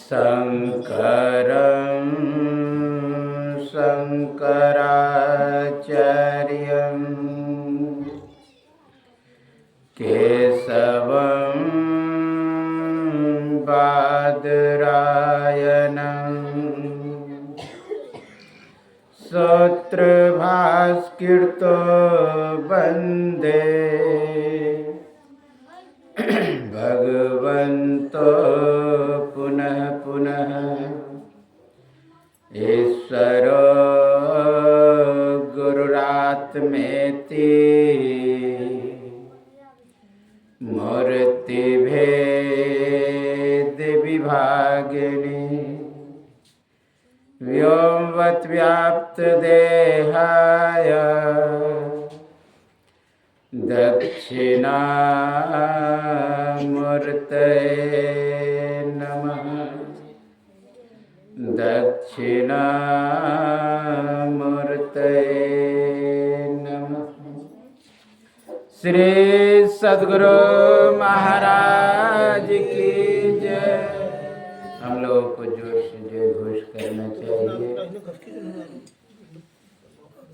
शंकरं शंकराचार्यं केशवं बादरायणं सूत्रभास्कृतो वन्दे भगवन्तो पुनः पुनः ईश्वरो गुरुरात्मेति मूर्तिभेद विभागिनी व्योमवत् व्याप्त देहाय दक्षिणामूर्तये नमः। दक्षिणामूर्तये नमः। श्री सद्गुरु महाराज की जय। हम लोगों को जोर से जय घोष करना चाहिए,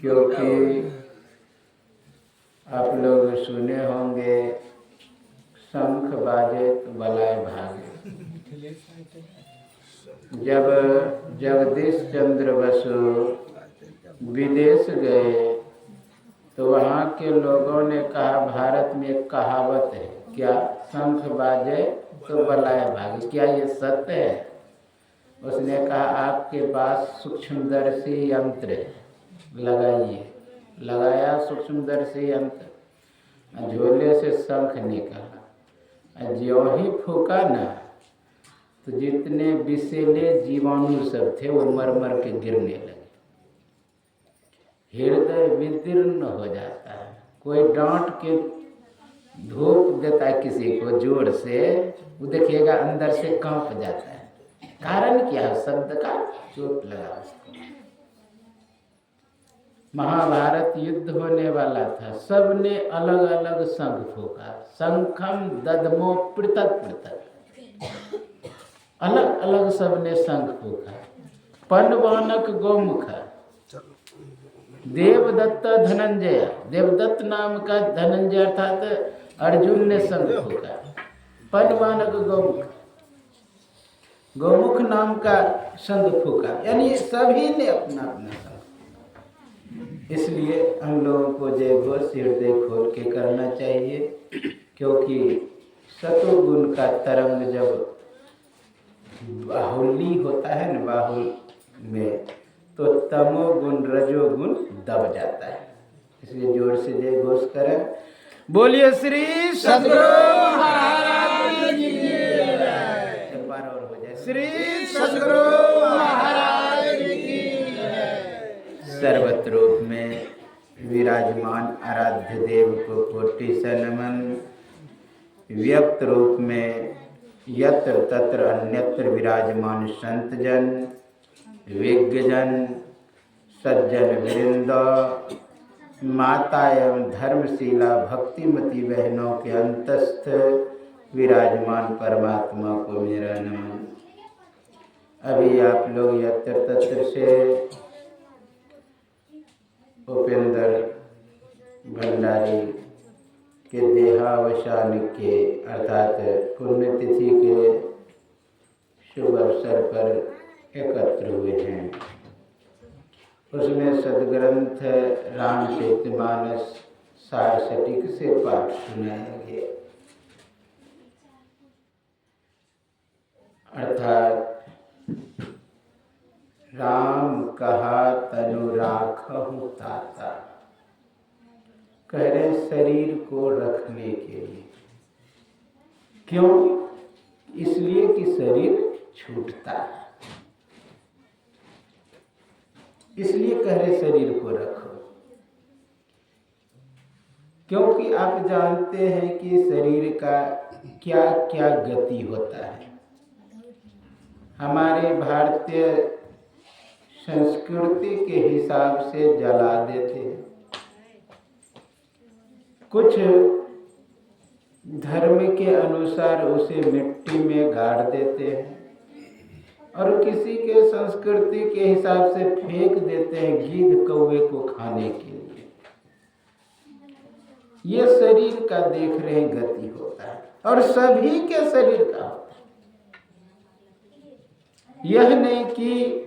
क्योंकि आप लोग सुने होंगे शंख बाजे तो बलाए भागे। जब जगदीश चंद्र बसु विदेश गए तो वहाँ के लोगों ने कहा, भारत में एक कहावत है, क्या? शंख बाजे तो बलाए भागे। क्या ये सत्य है? उसने कहा, आपके पास सूक्ष्मदर्शी यंत्र है, लगाइए। लगाया सूक्ष्मदर्शी यंत्र, झोले से शंख निकला, ज्यों ही फूका ना तो जितने विषैले जीवाणु सब थे वो मर मर के गिरने लगे। हृदय विदीर्ण हो जाता है। कोई डांट के धूप देता है किसी को जोर से, वो देखिएगा अंदर से कांप जाता है। कारण क्या है? शब्द का चोट लगा उसको। महाभारत युद्ध होने वाला था, सबने अलग अलग शंख फूका। शंखम ददमो पृथक पृथक, अलग अलग सबने शंख फूका। पंडवानक गौमुख, देवदत्त धनंजय, देवदत्त नाम का धनंजय अर्थात अर्जुन ने शंख फूका। पंडवानक गौमुख, गौमुख नाम का शंख फूका। यानी सभी ने अपना अपना शंख। इसलिए हम लोगों को जय घोष हृदय खोल के करना चाहिए, क्योंकि सतोगुण का तरंग जब बाहुली होता है न, बाहुल में, तो तमोगुण रजोगुण दब जाता है। इसलिए जोर से जय घोष करें। बोलिए श्री सद्गुरु महाराज की जय। एक बार और हो जाए, श्री सद्गुरु महाराज की जय। सर्वत्र रूप में विराजमान आराध्य देव को कोटि से नमन। व्यक्त रूप में यत्र तत्र अन्यत्र विराजमान संत जन, विज्ञजन, सज्जन वृंद, माता एवं धर्मशीला भक्तिमती बहनों के अंतस्थ विराजमान परमात्मा को मेरा नमन। अभी आप लोग यत्र तत्र से उपेंद्र भंडारी के देहावसान के अर्थात पुण्यतिथि के शुभ अवसर पर एकत्र हुए हैं। उसमें सदग्रंथ रामचरितमानस सारस्वती से पाठ सुनाएंगे। अर्थात राम कहा तनु राखहु ताता, कह रहे शरीर को रखने के लिए। क्यों? इसलिए कि शरीर छूटता है, इसलिए कह रहे शरीर को रखो। क्योंकि आप जानते हैं कि शरीर का क्या क्या गति होता है। हमारे भारतीय संस्कृति के हिसाब से जला देते हैं, कुछ धर्म के अनुसार उसे मिट्टी में गाड़ देते हैं और किसी के संस्कृति के हिसाब से फेंक देते हैं गीध कौवे को खाने के लिए। ये शरीर का देख रहे गति होता है और सभी के शरीर का होता है। यह नहीं कि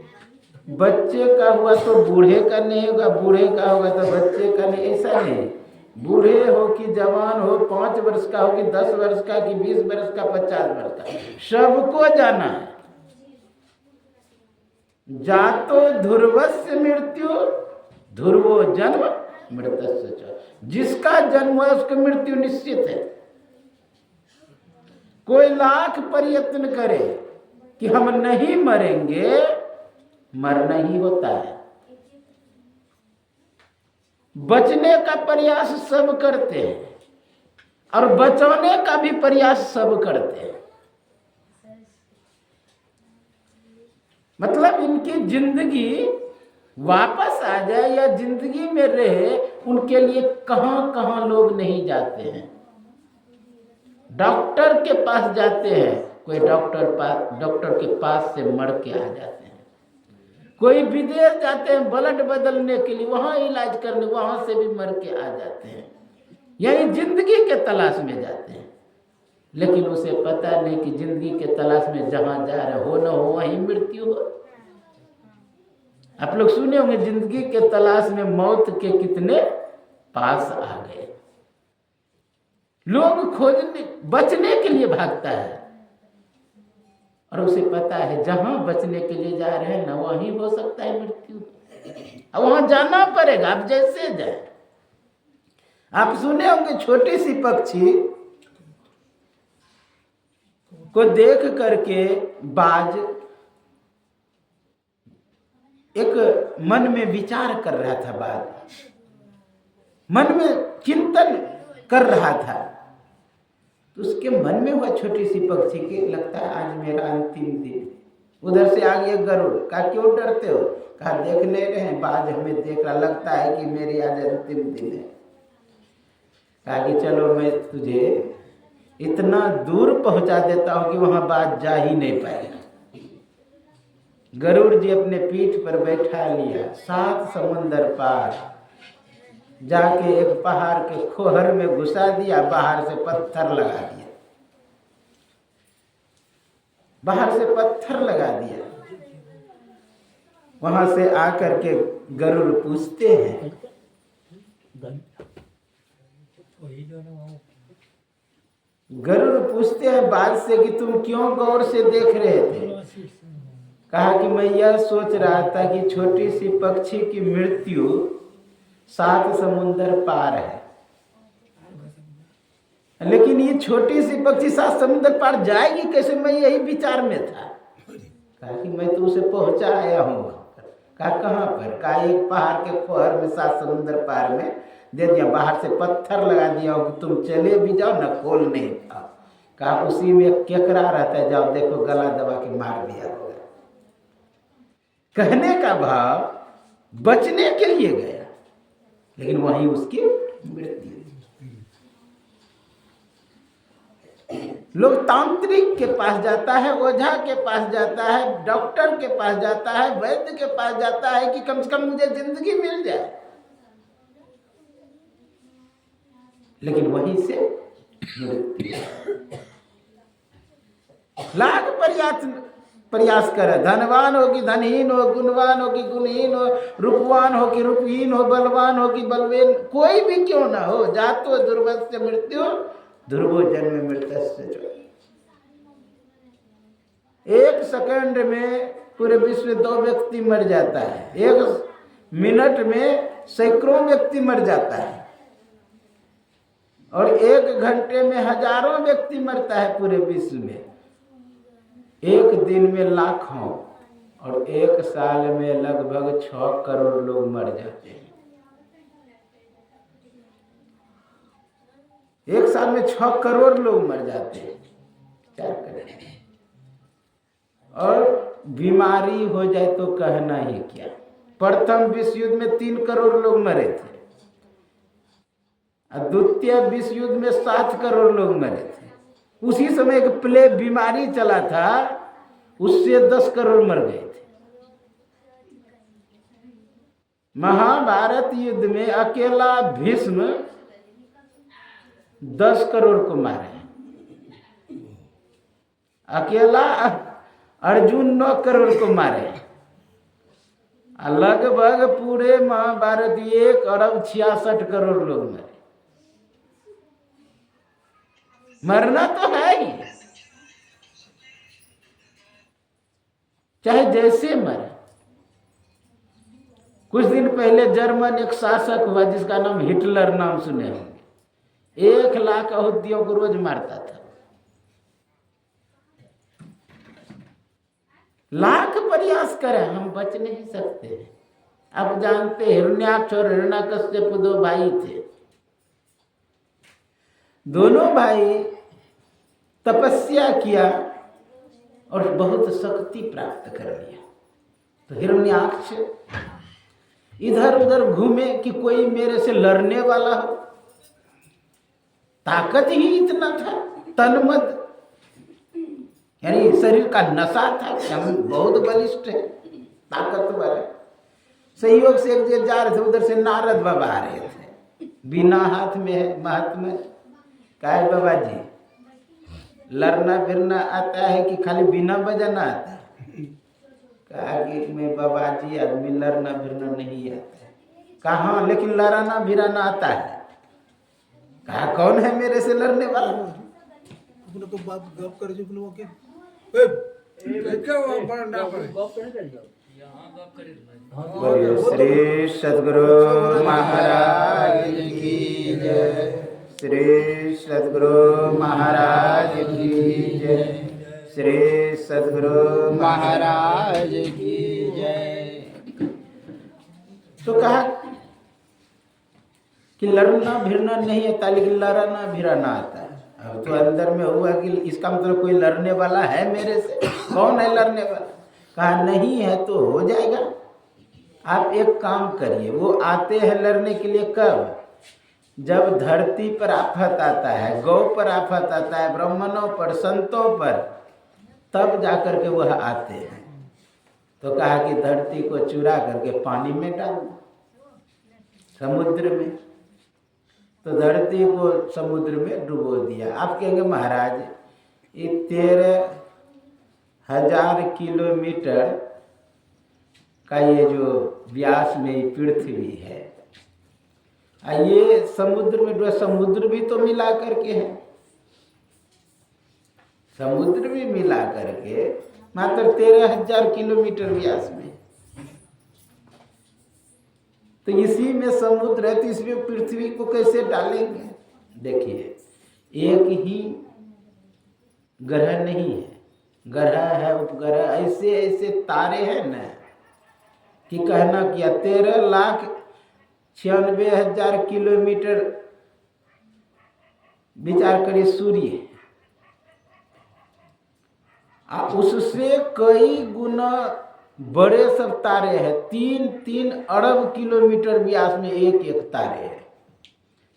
बच्चे का हुआ तो बूढ़े का नहीं होगा, बूढ़े का होगा तो बच्चे का नहीं, ऐसा नहीं। बूढ़े हो कि जवान हो, 5 वर्ष का हो कि 10 वर्ष का कि 20 वर्ष का 50 वर्ष का, सबको जाना है। जातो ध्रुवस्य मृत्यु ध्रुवो जन्म मृतस्य च। जिसका जन्म है उसकी मृत्यु निश्चित है। कोई लाख प्रयत्न करे कि हम नहीं मरेंगे, मरना ही होता है। बचने का प्रयास सब करते हैं और बचाने का भी प्रयास सब करते हैं। मतलब इनकी जिंदगी वापस आ जाए या जिंदगी में रहे, उनके लिए कहां कहां लोग नहीं जाते हैं। डॉक्टर के पास जाते हैं, कोई डॉक्टर के पास से मर के आ जाते हैं। कोई विदेश जाते हैं ब्लड बदलने के लिए, वहां इलाज करने, वहां से भी मर के आ जाते हैं। यही जिंदगी के तलाश में जाते हैं, लेकिन उसे पता नहीं कि जिंदगी के तलाश में जहां जा रहे हो न हो वहीं मृत्यु हो। आप लोग सुने होंगे जिंदगी के तलाश में मौत के कितने पास आ गए। लोग खोजने बचने के लिए भागता है और उसे पता है जहां बचने के लिए जा रहे हैं ना वहीं हो सकता है मृत्यु। अब वहां जाना पड़ेगा, आप जैसे जाए। आप सुने होंगे छोटी सी पक्षी को देख करके बाज एक मन में विचार कर रहा था, बाज मन में चिंतन कर रहा था। तो उसके मन में हुआ छोटी सी पक्षी के, लगता है आज मेरा अंतिम दिन। उधर से आ गया गरुड़, कहा क्यों डरते हो? कहा देख ले रहे हैं, बाज हमें देख रहा, लगता है कि मेरी आज अंतिम दिन है। कहा कि चलो मैं तुझे इतना दूर पहुंचा देता हूं कि वहां बाज जा ही नहीं पाएगा। गरुड़ जी अपने पीठ पर बैठा लिया, 7 समुंदर पार जाके एक पहाड़ के खोहर में घुसा दिया, बाहर से पत्थर लगा दिया, बाहर से पत्थर लगा दिया। वहां से आकर के गरुड़ पूछते हैं, गरुड़ पूछते हैं बाज से कि तुम क्यों गौर से देख रहे थे? कहा कि मैं यह सोच रहा था कि छोटी सी पक्षी की मृत्यु 7 समुंदर पार है, लेकिन ये छोटी सी पक्षी 7 समुंदर पार जाएगी कैसे, मैं यही विचार में था। कहा कि मैं तो उसे पहुंचा आया हूं। कहा कहां पर? कहा एक पहाड़ के खोहर में 7 समुंदर पार में दे दिया, बाहर से पत्थर लगा दिया कि तुम चले भी जाओ ना, खोल नहीं पाओ। कहा उसी में केकड़ा रहता है, जाओ देखो गला दबा के मार दिया होगा। कहने का भाव बचने के लिए गया, लेकिन वहीं उसकी मृत्यु। लोग तांत्रिक के पास जाता है, ओझा के पास जाता है, डॉक्टर के पास जाता है, वैद्य के पास जाता है कि कम से कम मुझे जिंदगी मिल जाए, लेकिन वहीं से मृत्यु। लाख प्रयास करे, धनवान हो कि धनहीन हो, गुणवान हो कि गुणहीन हो, रूपवान हो कि रूपहीन हो, बलवान हो कि बलवान, कोई भी क्यों ना हो, जातो ध्रुवस्य मृत्यु ध्रुवो जन्म मृतस्य च। एक सेकंड में पूरे विश्व में 2 व्यक्ति मर जाता है, 1 मिनट में सैकड़ों व्यक्ति मर जाता है, और 1 घंटे में हजारों व्यक्ति मरता है पूरे विश्व में। 1 दिन में लाखों और 1 साल में लगभग 6 करोड़ लोग मर जाते हैं। 1 साल में 6 करोड़ लोग मर जाते हैं, क्या करें। और बीमारी हो जाए तो कहना ही क्या। प्रथम विश्व युद्ध में 3 करोड़ लोग मरे थे और द्वितीय विश्व युद्ध में 7 करोड़ लोग मरे थे। उसी समय एक प्लेग बीमारी चला था, उससे 10 करोड़ मर गए थे। महाभारत युद्ध में अकेला भीष्म 10 करोड़ को मारे, अकेला अर्जुन 9 करोड़ को मारे। लगभग पूरे महाभारत 1 अरब 66 करोड़ लोग मरे। मरना तो है ही, चाहे जैसे मरे। कुछ दिन पहले जर्मन एक शासक हुआ जिसका नाम हिटलर, नाम सुने होंगे। 1 लाख यहूदियों को रोज मारता था। लाख प्रयास करें, हम बच नहीं सकते। आप जानते हिरण्याक्ष और हिरण्यकश्यप 2 भाई थे। दोनों भाई तपस्या किया और बहुत शक्ति प्राप्त कर लिया। तो हिरण्याक्ष इधर उधर घूमे कि कोई मेरे से लड़ने वाला हो। ताकत ही इतना था, तनमद, यानी शरीर का नशा था कि हम बहुत बलिष्ठ है, ताकतवर है। सहयोग से एक जगह जा रहे थे, उधर से नारद बाबा आ रहे थे, बिना हाथ में है महात्मा। कहा बाबा जी, लड़ना फिरना आता है कि खाली बिना बजाना आता है? कहा कि मैं बाबा जी आदमी लड़ना फिरना नहीं आता है। कहा लेकिन लड़ाना भिराना आता है। कहा कौन है मेरे से लड़ने वाला? तो बात गप कर जो लोग के बोलिए श्री सद्गुरु महाराज की जय। श्री सद्गुरु महाराज की जय। श्री सद्गुरु महाराज की जय। तो कहा कि लड़ना भिड़ना नहीं आता, लेकिन लड़ना भिड़ाना आता है। अब तो अंदर में हुआ कि इसका मतलब कोई लड़ने वाला है मेरे से। कौन है लड़ने वाला? कहा नहीं है तो हो जाएगा। आप एक काम करिए, वो आते हैं लड़ने के लिए कब? जब धरती पर आफत आता है, गौ पर आफत आता है, ब्राह्मणों पर, संतों पर, तब जाकर के वह आते हैं। तो कहा कि धरती को चुरा करके पानी में डाल दो, समुद्र में। तो धरती को समुद्र में डुबो दिया। आप कहेंगे महाराज ये 13,000 किलोमीटर का ये जो व्यास में पृथ्वी है, ये समुद्र में डूबा। समुद्र भी तो मिला करके है, समुद्र भी मिला करके मात्र 13,000 किलोमीटर व्यास में। तो इसी में समुद्र है, तो इसमें पृथ्वी को कैसे डालेंगे? देखिए, एक ही ग्रह नहीं है, ग्रह है, उपग्रह, ऐसे ऐसे तारे हैं न कि कहना किया 13,96,000 किलोमीटर विचार करिए सूर्य, उससे कई गुना बड़े सब तारे हैं। 3-3 अरब किलोमीटर व्यास में एक तारे है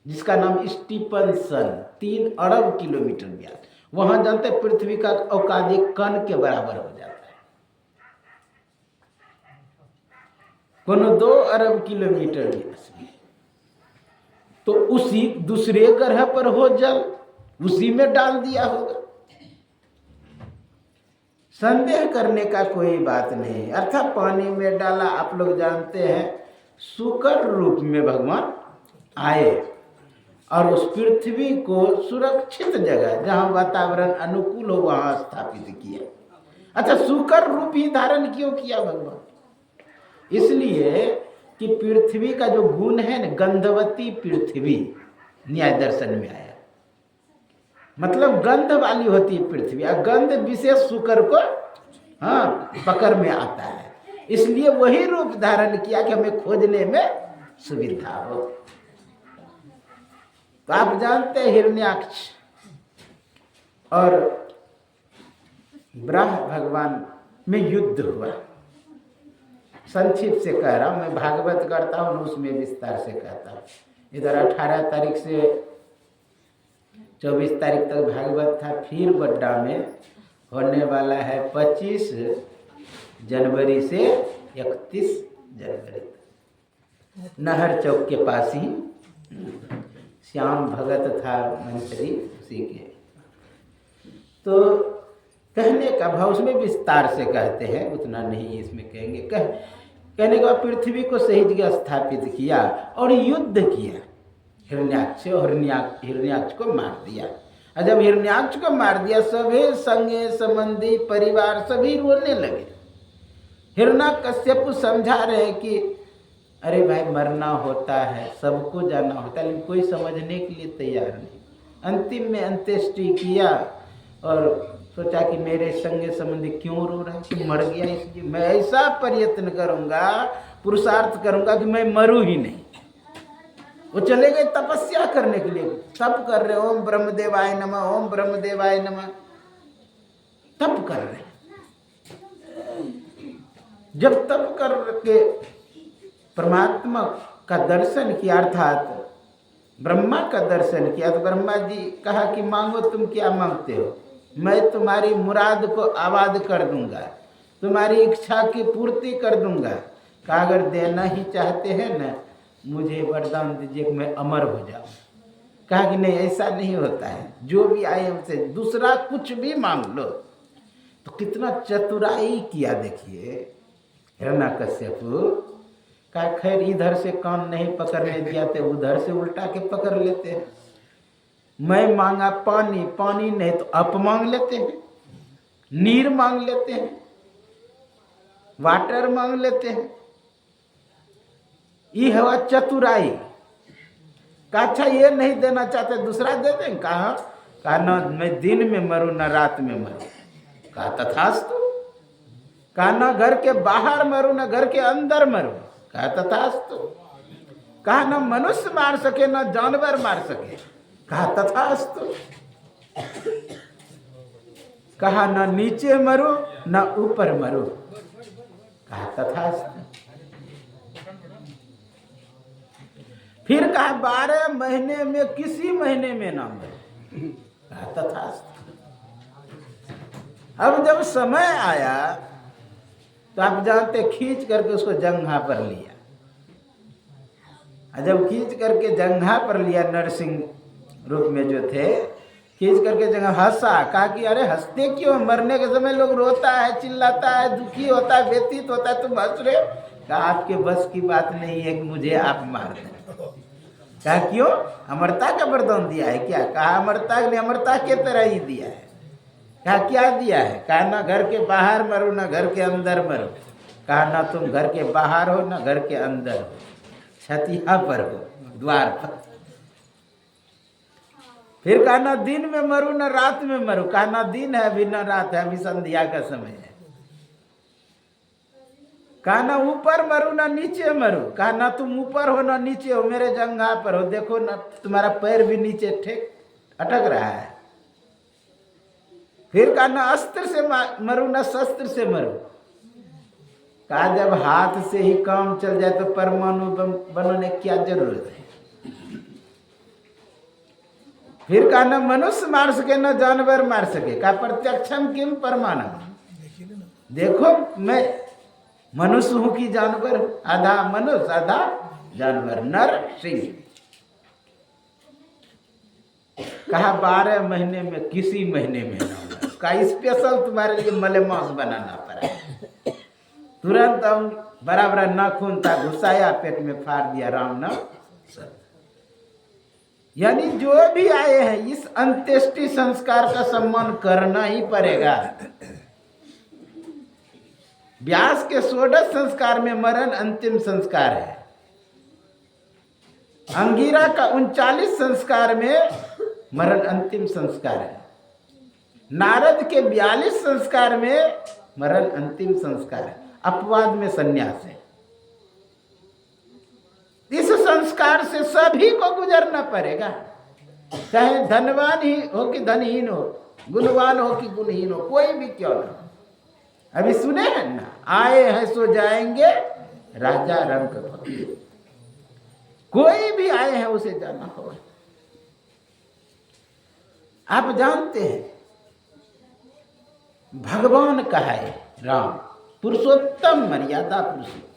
जिसका नाम स्टीफनसन। 3 अरब किलोमीटर व्यास। वहां जानते पृथ्वी का औकात एक कण के बराबर हो जाता है। कोनो 2 अरब किलोमीटर व्यास में। तो उसी दूसरे ग्रह पर हो जल, उसी में डाल दिया होगा। संदेह करने का कोई बात नहीं। अर्थात पानी में डाला। आप लोग जानते हैं शुक्र रूप में भगवान आए और उस पृथ्वी को सुरक्षित जगह जहां वातावरण अनुकूल हो वहां स्थापित किया। अच्छा, शुक्र रूप ही धारण क्यों किया भगवान? इसलिए कि पृथ्वी का जो गुण है न, गंधवती पृथ्वी न्याय दर्शन में आया। मतलब गंध वाली होती है पृथ्वी, और गंध विशेष शुक्र को पकड़ में आता है। इसलिए वही रूप धारण किया कि हमें खोजने में सुविधा हो। तो आप जानते हैं हिरण्याक्ष और ब्रह्म भगवान में युद्ध हुआ। संक्षिप्त से कह रहा हूँ, मैं भागवत करता हूँ उसमें विस्तार से कहता हूँ। इधर 18 तारीख से 24 तारीख तक भागवत था, फिर बड्डा में होने वाला है 25 जनवरी से 31 जनवरी तक। नहर चौक के पास ही श्याम भगत था मंत्री, उसी के। तो कहने का भाव उसमें विस्तार से कहते हैं, उतना नहीं इसमें कहेंगे। कहने के बाद पृथ्वी को सही जगह स्थापित किया और युद्ध किया हिरण्याक्ष, और हिरण्याक्ष को मार दिया। और जब हिरण्याक्ष को मार दिया, सभी संगे संबंधी परिवार सभी रोने लगे। हिरण्याकश्यप समझा रहे कि अरे भाई मरना होता है, सबको जाना होता है, लेकिन कोई समझने के लिए तैयार नहीं। अंतिम में अंत्येष्टि किया और सोचा कि मेरे संगे संबंधी क्यों रो रहे कि मर गया, इसलिए मैं ऐसा प्रयत्न करूंगा, पुरुषार्थ करूंगा कि मैं मरूं ही नहीं। वो चले गए तपस्या करने के लिए, तप कर रहे, ओम ब्रह्मदेवाय नमः, ओम ब्रह्मदेवाय नमः, तप कर रहे। जब तप करके परमात्मा का दर्शन किया, अर्थात ब्रह्मा का दर्शन किया, तो ब्रह्मा जी कहा कि मांगो, तुम क्या मांगते हो, मैं तुम्हारी मुराद को आबाद कर दूंगा, तुम्हारी इच्छा की पूर्ति कर दूंगा। कहा अगर देना ही चाहते हैं ना, मुझे वरदान दीजिए कि मैं अमर हो जाऊं। कहा कि नहीं, ऐसा नहीं होता है, जो भी आए हमसे दूसरा कुछ भी मांग लो। तो कितना चतुराई किया देखिए हिरण्याकश्यप। कहा खैर इधर से कान नहीं पकड़ने दिया तो उधर से उल्टा के पकड़ लेते हैं। मैं मांगा पानी, पानी नहीं तो अप मांग लेते हैं, नीर मांग लेते हैं, वाटर मांग लेते हैं। ये हुआ चतुराई। कहा अच्छा ये नहीं देना चाहते दूसरा दे दें। कहा ना मैं दिन में मरूं ना रात में मरूं। कहा तथास्तु। कहा ना घर के बाहर मरूं ना घर के अंदर मरूं। कहा तथास्तु। कहा ना मनुष्य मार सके ना जानवर मार सके। कहा तथास्तु। कहा ना नीचे मरो ना ऊपर मरो। कहा तथास्तु। फिर कहा 12 महीने में किसी महीने में ना मरो। कहा तथास्तु। अब जब समय आया तो आप जानते खींच करके उसको जंघा पर लिया। जब खींच करके जंघा पर लिया, नरसिंह रूप में जो थे, खींच करके जगह हंसा। कहा कि अरे हंसते क्यों, मरने के समय लोग रोता है, चिल्लाता है, दुखी होता है, व्यतीत होता है, तुम हंस रहे हो। कहा आपके बस की बात नहीं है कि मुझे आप मार दें। कहा क्यों, अमरता का वरदान दिया है क्या। कहा अमरता ने अमरता के तरह ही दिया है। कहा क्या दिया है। कहा ना घर के बाहर मरो ना घर के अंदर मरो। कहा ना तुम घर के बाहर हो ना घर के अंदर हो, छतिया पर हो, द्वार पर। फिर कहा ना दिन में मरू ना रात में मरू। कहा ना दिन है अभी ना रात है, अभी संध्या का समय है। कहा ना ऊपर मरू ना नीचे मरू। कहा ना तुम ऊपर हो ना नीचे हो, मेरे जंघा पर हो, देखो ना तुम्हारा पैर भी नीचे ठेक अटक रहा है। फिर कहा ना अस्त्र से मरू ना शस्त्र से मरू। कहा जब हाथ से ही काम चल जाए तो परमाणु बम बनाने की क्या जरूरत है। फिर कहा ना मनुष्य मार सके ना जानवर मार सके। कहा प्रत्यक्षम किम परमाणु। देखो मैं मनुष्य हूं कि जानवर हूं, आधा मनुष्य आधा जानवर, नर सिंह। कहा 12 महीने में किसी महीने में ना। कहा स्पेशल तुम्हारे लिए मलेमांस बनाना पड़ा। तुरंत हम बराबर नाखून था घुसाया, पेट में फाड़ दिया, राम नाम। यानी जो भी आए हैं इस अंत्येष्टि संस्कार का सम्मान करना ही पड़ेगा। व्यास के 16 संस्कार में मरण अंतिम संस्कार है। अंगिरा का 39 संस्कार में मरण अंतिम संस्कार है। नारद के 42 संस्कार में मरण अंतिम संस्कार है। अपवाद में संन्यास है। इस संस्कार से सभी को गुजरना पड़ेगा, चाहे धनवान ही हो कि धनहीन हो, गुणवान हो कि गुणहीन हो, कोई भी क्यों ना। अभी सुने हैं ना, आए हैं सो जाएंगे राजा रंग फकीर, कोई भी आए हैं उसे जाना होगा। आप जानते हैं भगवान कहाए राम, पुरुषोत्तम, मर्यादा पुरुषोत्तम।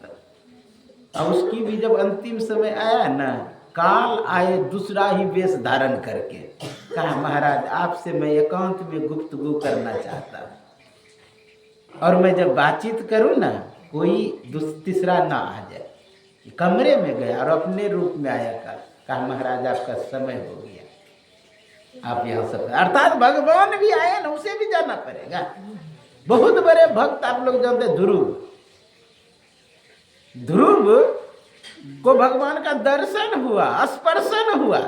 और उसकी भी जब अंतिम समय आया ना, काल आए दूसरा ही वेश धारण करके, कहा महाराज आपसे मैं एकांत में गुफ्तगू करना चाहता हूं, और मैं जब बातचीत करूं ना कोई तीसरा ना आ जाए। कमरे में गया और अपने रूप में आया, कहा महाराज आपका समय हो गया, आप यहाँ सब, अर्थात भगवान भी आए ना उसे भी जाना पड़ेगा। बहुत बड़े भक्त आप लोग जानते हैं ध्रुव को भगवान का दर्शन हुआ, स्पर्शन हुआ,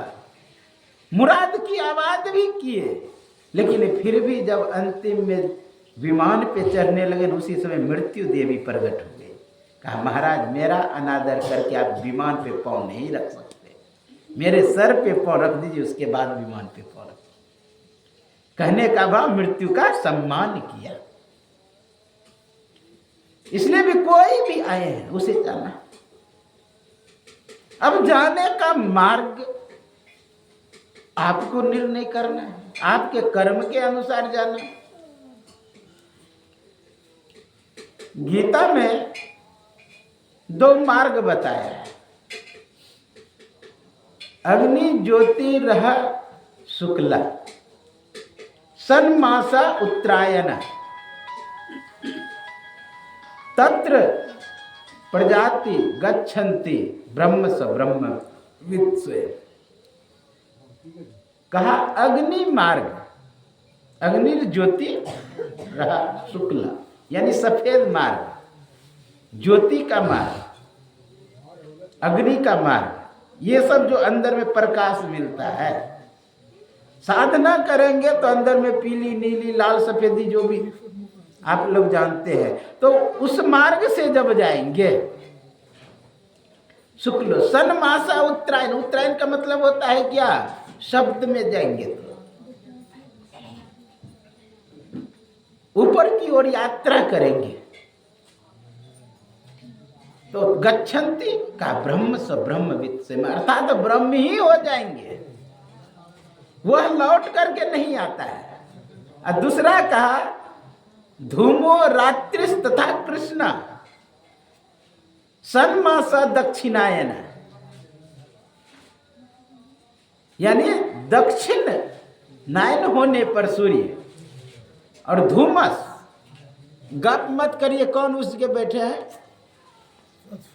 मुराद की आवाज भी किए, लेकिन फिर भी जब अंतिम में विमान पे चढ़ने लगे उसी समय मृत्यु देवी प्रकट हो गई। कहा महाराज मेरा अनादर करके आप विमान पे पाँव नहीं रख सकते, मेरे सर पे पाँव रख दीजिए, उसके बाद विमान पे पाँव रख। कहने का भाव मृत्यु का सम्मान किया। इसलिए भी कोई भी आए हैं उसे जाना। अब जाने का मार्ग आपको निर्णय करना है, आपके कर्म के अनुसार जाना। गीता में 2 मार्ग बताया है, अग्नि ज्योति रह शुक्ला, सन्मासा उत्तरायण, तत्र प्रजाति गच्छन्ति ब्रह्म स ब्रह्म वित्स्वे। कहा अग्नि मार्ग, अग्नि ज्योति रहा शुक्ला यानी सफेद मार्ग, ज्योति का मार्ग, अग्नि का मार्ग, ये सब जो अंदर में प्रकाश मिलता है। साधना करेंगे तो अंदर में पीली नीली लाल सफेदी जो भी आप लोग जानते हैं, तो उस मार्ग से जब जाएंगे शुक्ल सन्मासा उत्तरायण, उत्तरायण का मतलब होता है क्या, शब्द में जाएंगे तो ऊपर की ओर यात्रा करेंगे तो गच्छन्ति का ब्रह्म स ब्रह्मवित् से, अर्थात ब्रह्म ही हो जाएंगे, वह लौट करके नहीं आता है। और दूसरा कहा धूमो रात्रिस तथा कृष्णा सन्मासा दक्षिणायन, यानी दक्षिण नायन होने पर सूर्य और धूमस। गप मत करिए, कौन उसके बैठे हैं?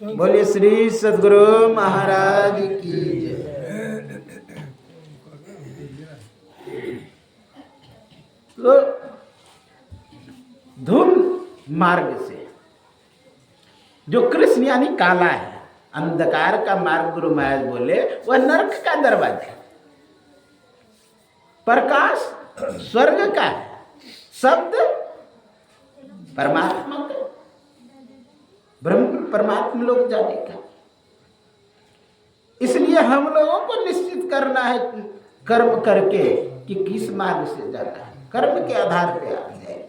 बोलिए श्री सद्गुरु महाराज की जय। तो धूम मार्ग से जो कृष्ण यानी काला है, अंधकार का मार्ग गुरु महाराज बोले वह नरक का दरवाजा, प्रकाश स्वर्ग का है, शब्द परमात्मा का, ब्रह्म परमात्मा लोग जाने का। इसलिए हम लोगों को निश्चित करना है कर्म करके कि किस मार्ग से जाना है, कर्म के आधार पे आ जाए।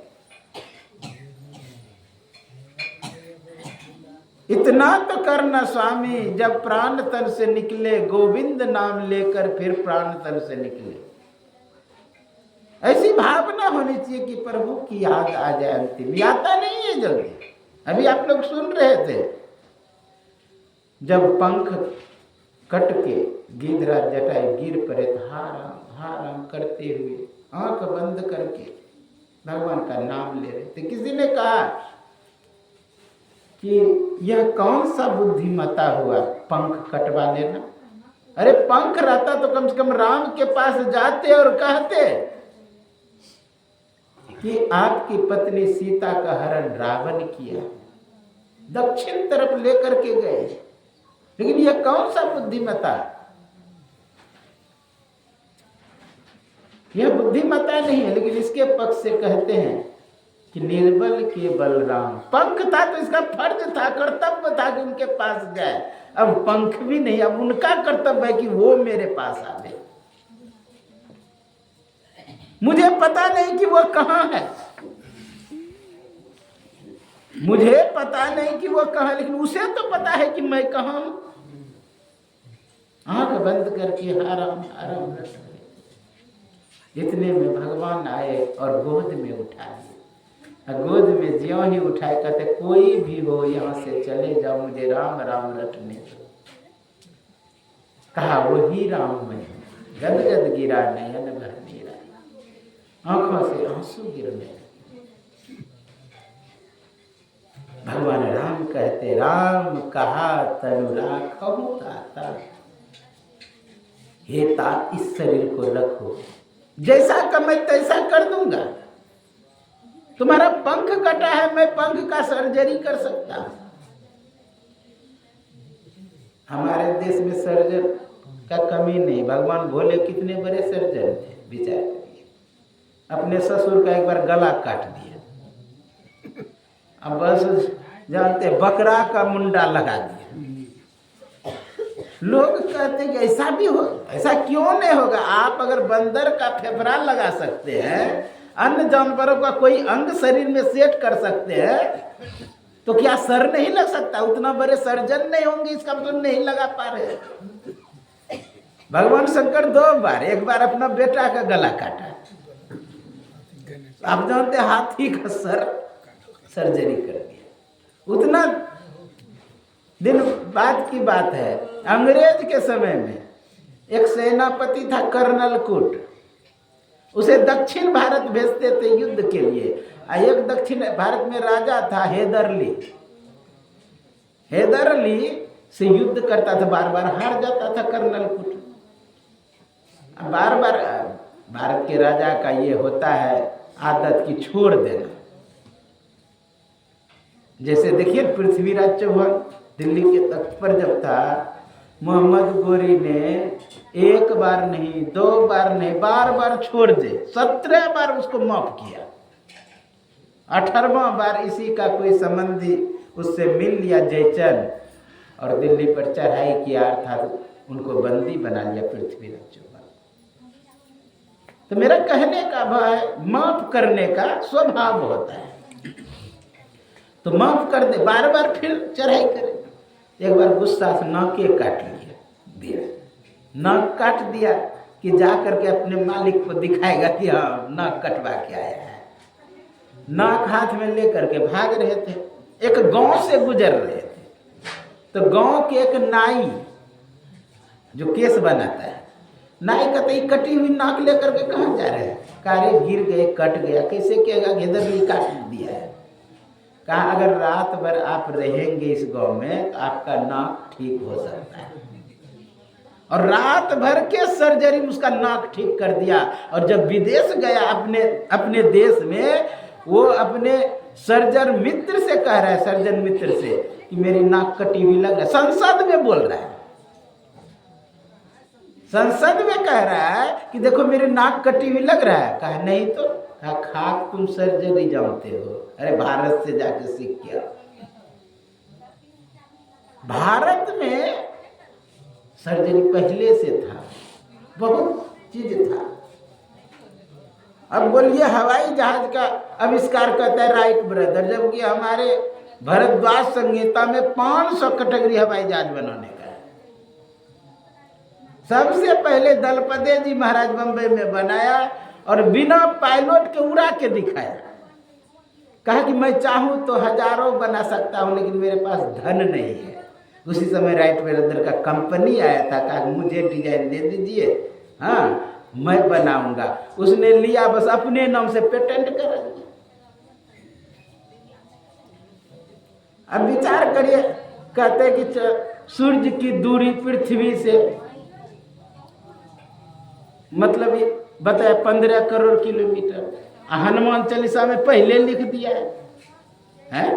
इतना तो करना स्वामी, जब प्राण तन से निकले गोविंद नाम लेकर फिर प्राण तन से निकले। ऐसी भावना होनी चाहिए कि प्रभु की याद आ जाए अंतिम, आता नहीं है जल्दी। अभी आप लोग सुन रहे थे, जब पंख कट के गिद्धरा जटाई गिर पड़े तो हा राम करते हुए आंख बंद करके भगवान का नाम ले रहे थे। किसी ने कहा कि यह कौन सा बुद्धिमता हुआ पंख कटवा लेना। अरे पंख रहता तो कम से कम राम के पास जाते और कहते कि आपकी पत्नी सीता का हरण रावण किया, दक्षिण तरफ लेकर के गए। लेकिन यह कौन सा बुद्धिमता, यह बुद्धिमता नहीं है। लेकिन इसके पक्ष से कहते हैं कि निर्बल के बलराम, पंख था तो इसका फर्ज था, कर्तव्य था कि उनके पास गए। अब पंख भी नहीं, अब उनका कर्तव्य है कि वो मेरे पास आवे। मुझे पता नहीं कि वो कहाँ है, मुझे पता नहीं कि वो कहाँ, लेकिन उसे तो पता है कि मैं कहाँ हूं। आंख बंद करके आराम आराम रख रहे। इतने में भगवान आए और गोद में उठा लिए। गोद में ज्यों ही उठाए कहते कोई भी हो यहाँ से चले जाओ, मुझे राम राम रटने दो। कहा वही राम में गदगद गिरा नयन भर मेरा, आंखों से आंसू गिरने लगे। भगवान राम कहते राम कहा तनु राखहु ताता, हे तात इस शरीर को रखो, जैसा का मैं तैसा कर दूंगा। तुम्हारा पंख कटा है, मैं पंख का सर्जरी कर सकता हूं। हमारे देश में सर्जन का कमी नहीं। भगवान भोले कितने बड़े सर्जन थे, विचार करिए। अपने ससुर का एक बार गला काट दिया, अब बस जानते बकरा का मुंडा लगा दिया। लोग कहते हैं कि ऐसा भी हो, ऐसा क्यों नहीं होगा। आप अगर बंदर का फेफड़ा लगा सकते हैं, अन्य जानवरों का कोई अंग शरीर में सेट कर सकते हैं, तो क्या सर नहीं लग सकता। उतना बड़े सर्जन नहीं होंगे, इसका मतलब नहीं लगा पा रहे। भगवान शंकर 2 बार, एक बार अपना बेटा का गला काटा, आप जानते हाथी का सर सर्जरी कर दिया। उतना दिन बाद की बात है, अंग्रेज के समय में एक सेनापति था कर्नल कुट, उसे दक्षिण भारत भेजते थे युद्ध के लिए। एक दक्षिण भारत में राजा था हैदरली, हैदरली से युद्ध करता था, बार बार हार जाता था कर्नल कुट। बार बार भारत के राजा का ये होता है आदत की छोड़ देना। जैसे देखिए पृथ्वीराज चौहान दिल्ली के तख्त पर जब था, मोहम्मद गोरी ने 1 बार नहीं 2 बार नहीं बार बार छोड़ दे, 17 बार उसको माफ किया। 18वां बार इसी का कोई संबंधी उससे मिल लिया जयचंद, और दिल्ली पर चढ़ाई किया, अर्थात उनको बंदी बना लिया पृथ्वीराज चौहान। तो मेरा कहने का भाई माफ करने का स्वभाव होता है, तो माफ कर दे, बार बार फिर चढ़ाई करे। एक बार गुस्सा से नाके काट दिया, नाक काट दिया कि जा करके अपने मालिक को दिखाएगा कि हाँ नाक कटवा के आया है। नाक हाथ में लेकर के भाग रहे थे, एक गांव से गुजर रहे थे, तो गांव के एक नाई जो केस बनाता है, नाई कहते कटी हुई नाक लेकर के कहाँ जा रहे हैं। कारे गिर गए, कट गया, कैसे कहेगा घेदर काट दिया है। कहा अगर रात भर आप रहेंगे इस गांव में तो आपका नाक ठीक हो सकता है। और रात भर के सर्जरी में उसका नाक ठीक कर दिया। और जब विदेश गया अपने देश में, वो अपने सर्जन मित्र से कह रहा है, सर्जन मित्र से कि मेरी नाक कटी हुई लग रहा है। संसद में बोल रहा है, संसद में कह रहा है कि देखो मेरी नाक कटी हुई लग रहा है। कहा नहीं तो, कहा खाक तुम सर्जरी जानते हो, अरे भारत से जाके सीख किया। भारत में सर्जरी पहले से था, बहुत चीज था। अब बोलिए हवाई जहाज का आविष्कार करता है राइट ब्रदर, जबकि हमारे भारद्वाज संहिता में 500 कैटेगरी हवाई जहाज बनाने का है। सबसे पहले दलपते जी महाराज बम्बई में बनाया और बिना पायलट के उड़ा के दिखाया। कहा कि मैं चाहूं तो हजारों बना सकता हूं, लेकिन मेरे पास धन नहीं है। उसी समय राइट ब्रदर का कंपनी आया था, कहा मुझे डिजाइन दे दीजिए, हाँ मैं बनाऊंगा। उसने लिया, बस अपने नाम से पेटेंट कर दिया। अब विचार करिए, कहते कि सूर्य की दूरी पृथ्वी से मतलब ये बताया 15 करोड़ किलोमीटर। हनुमान चालीसा में पहले लिख दिया है?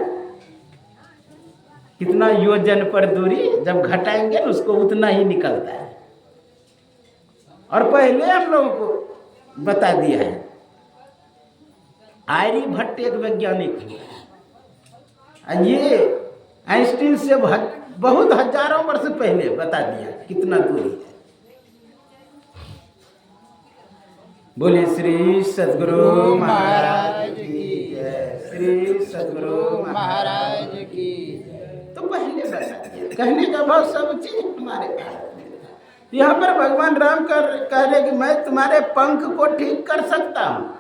कितना योजन पर दूरी जब घटाएंगे ना उसको उतना ही निकलता है। और पहले हम लोगों को बता दिया है। आर्यभट्ट एक वैज्ञानिक हुआ, ये आइंस्टीन से बहुत हजारों वर्ष पहले बता दिया कितना दूरी है। बोलिए श्री सद्गुरु महाराज की जय। श्री सद्गुरु महाराज की। तो पहले बता दिया, कहने का भाव सब चीज हमारे भारत में था। यहाँ पर भगवान राम कह रहे कि मैं तुम्हारे पंख को ठीक कर सकता हूँ,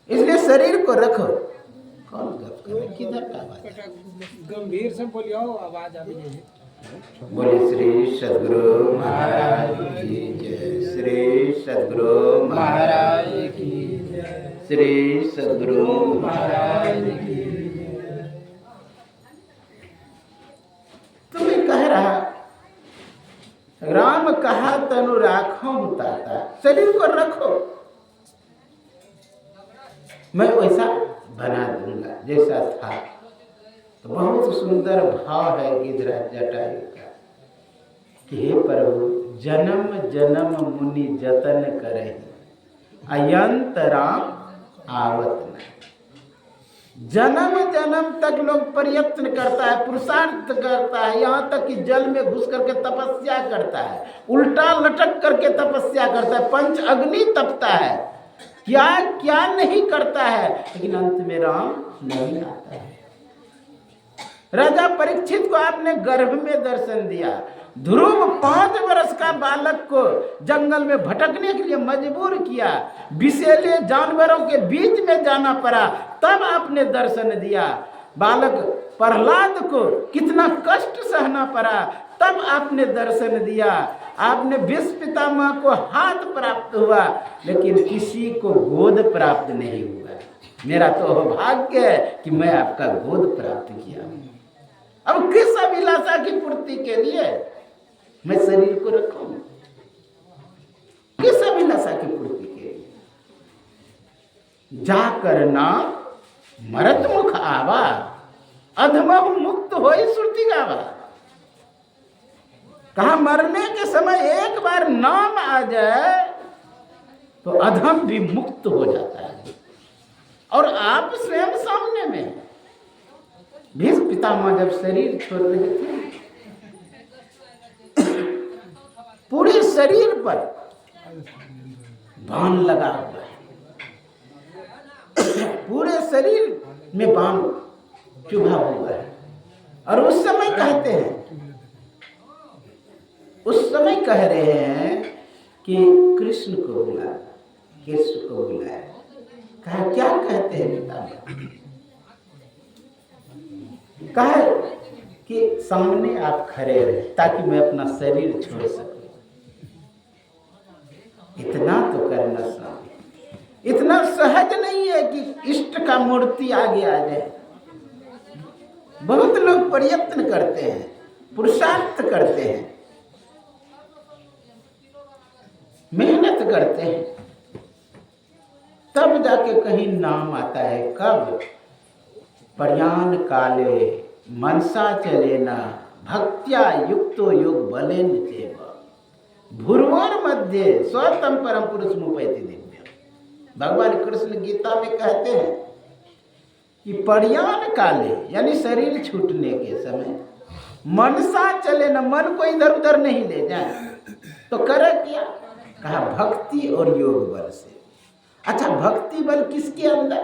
इसलिए शरीर को रखो। कौन गप कर रहा है? किधर का आवाज? गंभीर से बोलियो, आवाज आ रही है। बोले श्री सद्गुरु महाराज की जय, श्री सद्गुरु महाराज की श्री सद्गुरु महाराज की। तो मैं कह रहा, राम कहा तनु राखो ताता, शरीर को रखो, मैं वैसा बना दूंगा जैसा था। तो बहुत सुंदर भाव है गिरिराज जटायु का कि हे प्रभु जन्म जन्म मुनि जतन करे, अयंत राम आवत नहीं। जन्म जन्म तक लोग प्रयत्न करता है, पुरुषार्थ करता है, यहाँ तक कि जल में घुस करके तपस्या करता है, उल्टा लटक करके तपस्या करता है, पंच अग्नि तपता है, क्या क्या नहीं करता है, लेकिन अंत में राम नहीं आता है। राजा परीक्षित को आपने गर्भ में दर्शन दिया। ध्रुव 5 वर्ष का बालक को जंगल में भटकने के लिए मजबूर किया, विषैले जानवरों के बीच में जाना पड़ा, तब आपने दर्शन दिया। बालक प्रहलाद को कितना कष्ट सहना पड़ा, तब आपने दर्शन दिया। आपने विश्व पितामह को हाथ प्राप्त हुआ, लेकिन किसी को गोद प्राप्त नहीं हुआ। मेरा तो भाग्य है कि मैं आपका गोद प्राप्त किया। अब किस अभिलाषा की पूर्ति के लिए मैं शरीर को रखूं? किस अभिलाषा की पूर्ति के लिए? जाकर नाम मरत मुख आवा, अधमह मुक्त होई सुरती गावा। कहा मरने के समय एक बार नाम आ जाए तो अधम भी मुक्त हो जाता है। और आप स्वयं सामने में भीष्म पितामह जब शरीर छोड़ रहे थे, पूरे शरीर पर बाण लगा हुआ है, पूरे शरीर में बाण चुभा हुआ है। और उस समय कहते हैं, उस समय कह रहे हैं कि कृष्ण को बुला, कृष्ण को बुलाया। कहा क्या कहते हैं पितामह? कहा कि सामने आप खड़े रहे ताकि मैं अपना शरीर छोड़ सकूं। इतना तो करना सामने, इतना सहज नहीं है कि इष्ट का मूर्ति आगे आ जाए। बहुत लोग प्रयत्न करते हैं, पुरुषार्थ करते हैं, मेहनत करते हैं, तब जाके कहीं नाम आता है। कब? प्रयाण काले मनसा चलेना भक्त्या युक्तो योग बलेन चेव भूर्वोर मध्य स्वतम परम पुरुष मुपैति दिव्य। भगवान कृष्ण गीता में कहते हैं कि प्रयाण काले यानी शरीर छूटने के समय मनसा चले न, मन को इधर उधर नहीं ले जाए तो करे क्या? कहा भक्ति और योग बल से। अच्छा, भक्ति बल किसके अंदर?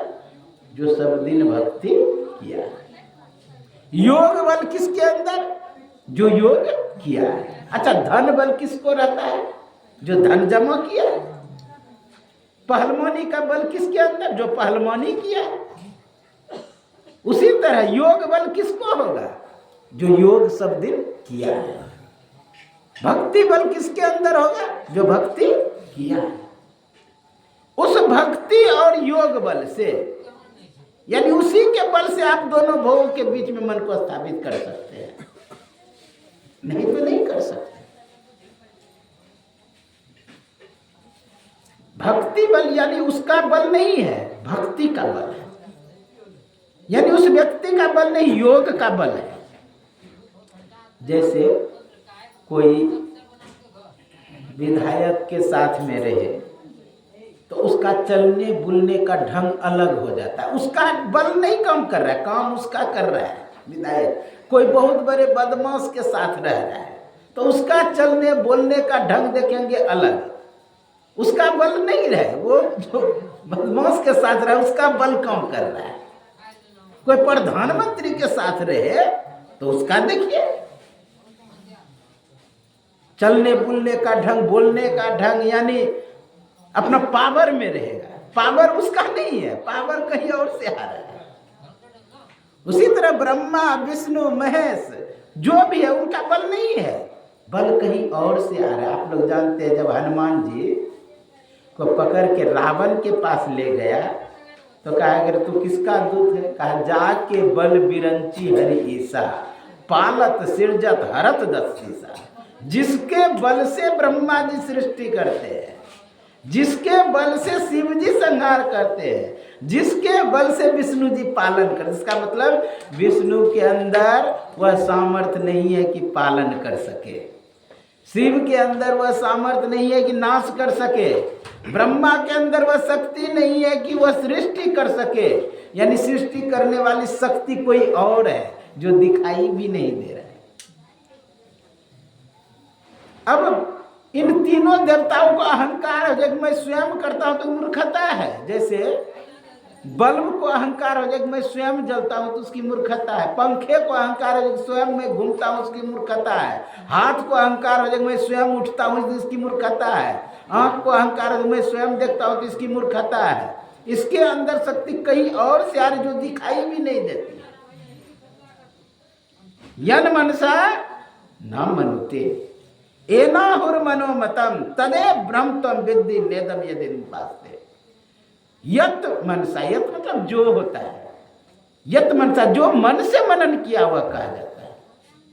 जो सब दिन भक्ति किया है। योग बल किसके अंदर? जो योग किया है। अच्छा, धन बल किसको रहता है? जो धन जमा किया है। पहलवानी का बल किसके अंदर? जो पहलवानी किया है। उसी तरह योग बल किसको होगा? जो योग सब दिन किया है। भक्ति बल किसके अंदर होगा? जो भक्ति किया है। उस भक्ति और योग बल से, यानी उसी के बल से आप दोनों भवों के बीच में मन को स्थापित कर सकते हैं, नहीं तो नहीं कर सकते। भक्ति बल यानी उसका बल नहीं है, भक्ति का बल है। यानी उस व्यक्ति का बल नहीं, योग का बल है। जैसे कोई विधायक के साथ में रहे तो उसका चलने बुलने का ढंग अलग हो जाता है। उसका बल नहीं काम कर रहा है, काम उसका कर रहा है विधायक। कोई बहुत बड़े बदमाश के साथ रह रहा है तो उसका चलने बोलने का ढंग देखेंगे अलग, उसका बल नहीं रहे। वो जो बदमाश के साथ रहा उसका बल काम कर रहा है। कोई प्रधानमंत्री के साथ रहे तो उसका देखिए, चलने बोलने का ढंग, बोलने का ढंग, यानी अपना पावर में रहेगा। पावर उसका नहीं है, पावर कहीं और से आ रहा है। उसी तरह ब्रह्मा विष्णु महेश जो भी है उनका बल नहीं है, बल कहीं और से आ रहा है। आप लोग जानते हैं जब हनुमान जी को पकड़ के रावण के पास ले गया तो कहा अगर तू किसका दूत है, कहा जाके बल बिरंची हरि ईसा पालत सिरजत हरत दस्तीसा। जिसके बल से ब्रह्मा जी सृष्टि करते हैं, जिसके बल से शिव जी संहार करते हैं, जिसके बल से विष्णु जी पालन करते, इसका मतलब विष्णु के अंदर वह सामर्थ्य नहीं है कि पालन कर सके, शिव के अंदर वह सामर्थ्य नहीं है कि नाश कर सके, ब्रह्मा के अंदर वह शक्ति नहीं है कि वह सृष्टि कर सके। यानी सृष्टि करने वाली शक्ति कोई और है जो दिखाई भी नहीं दे रहा है। अब इन तीनों देवताओं को अहंकार हो जाए कि मैं स्वयं करता हूं तो मूर्खता है। जैसे बल्ब को अहंकार हो जाए कि मैं स्वयं जलता हूं तो उसकी मूर्खता है। पंखे को अहंकार हो जाए कि स्वयं मैं घूमता हूं उसकी मूर्खता है। हाथ को अहंकार हो जाए कि मैं स्वयं उठता हूं तो इसकी मूर्खता है। आंख को अहंकार हो जाए मैं स्वयं देखता हूं तो इसकी मूर्खता है। इसके अंदर शक्ति कहीं और से आ रही जो दिखाई भी नहीं देती। यन मनसा न मनुते एनाहुर मनोमतम तदे ब्रह्म तम विद्धि नेदम यदि उपास्ते। यत मनसा, यत मतलब जो होता है, यत मनसा जो मन से मनन किया हुआ कहा जाता है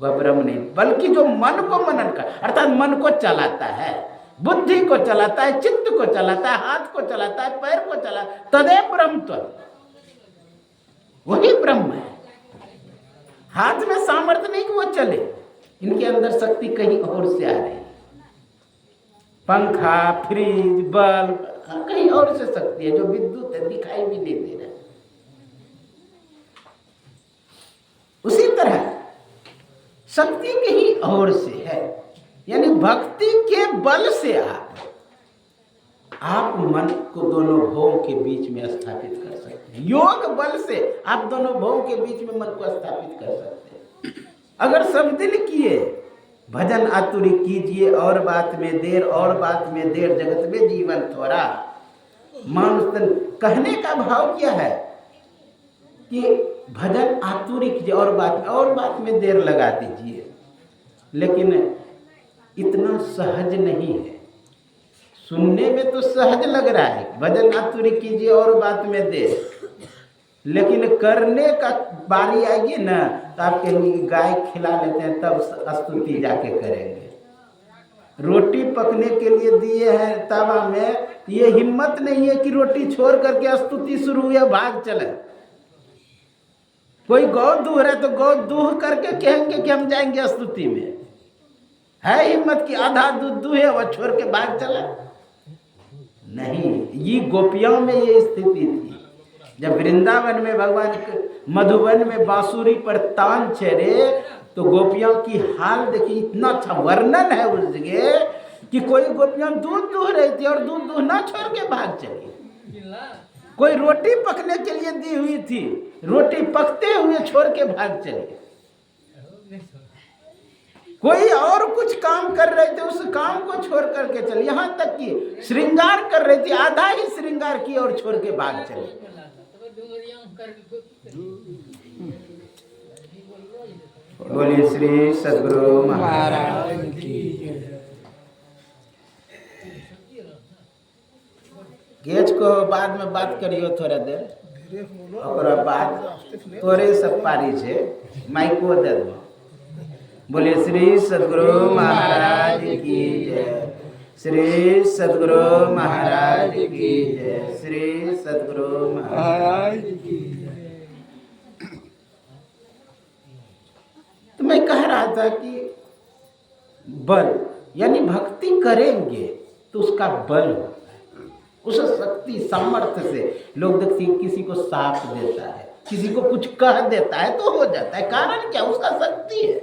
वह ब्रह्म नहीं, बल्कि जो मन को मनन कर अर्थात मन को चलाता है, बुद्धि को चलाता है, चित्त को चलाता है, हाथ को चलाता है, पैर को चला, तदे ब्रह्म तम, वही ब्रह्म है। हाथ में सामर्थ्य नहीं कि वो चले, इनके अंदर शक्ति कहीं और से आ रही है। पंखा, फ्रिज, बल्ब कहीं और से शक्ति है जो विद्युत है, दिखाई भी नहीं दे रहा। उसी तरह शक्ति कहीं और से है, यानी भक्ति के बल से आप मन को दोनों भवों के बीच में स्थापित कर सकते हैं। योग बल से आप दोनों भवों के बीच में मन को स्थापित कर सकते हैं। अगर सब दिन किए भजन आतुरी कीजिए और बात में देर, और बात में देर जगत में जीवन थोड़ा। मानुष तन कहने का भाव क्या है कि भजन आतुरी कीजिए और बात में देर लगा दीजिए, लेकिन इतना सहज नहीं है। सुनने में तो सहज लग रहा है भजन आतुरी कीजिए और बात में देर, लेकिन करने का बारी आएगी ना तो आप कहेंगे कि गाय खिला लेते हैं तब स्तुति जाके करेंगे। रोटी पकने के लिए दिए हैं तवा में, ये हिम्मत नहीं है कि रोटी छोड़ करके स्तुति शुरू हुई भाग चले। कोई गौ दूह रहे तो गौ दूह करके कहेंगे कि हम जाएंगे स्तुति में, है हिम्मत की आधा दूध दूहे वह छोड़ के भाग चला? नहीं। ये गोपियों में ये स्थिति थी। जब वृंदावन में भगवान मधुबन में बांसुरी पर तान चढ़े तो गोपियों की हाल देखिए, इतना अच्छा वर्णन है उस जगह कि कोई गोपियां दूध दूह रही थी और दूध दूहना छोड़ के भाग चली। कोई रोटी पकने के लिए दी हुई थी, रोटी पकते हुए छोड़ के भाग चली। कोई और कुछ काम कर रहे थे, उस काम को छोड़ करके चली। यहाँ तक कि श्रृंगार कर रही थी, आधा ही श्रृंगार की और छोड़ के भाग चली। बोलिए श्री सद्गुरु महाराज की। गेज को बाद में बात करियो थोड़ा देर, और बाद तोरे सब पारी छे माइको दे दो। बोलिए श्री सद्गुरु महाराज की जय, श्री सद्गुरु महाराज की जय, श्री सद्गुरु महाराज की जय। तो मैं कह रहा था कि बल यानी भक्ति करेंगे तो उसका बल होता है, उस शक्ति सामर्थ्य से। लोग देखते हैं किसी को साथ देता है, किसी को कुछ कह देता है तो हो जाता है। कारण क्या? उसका शक्ति है,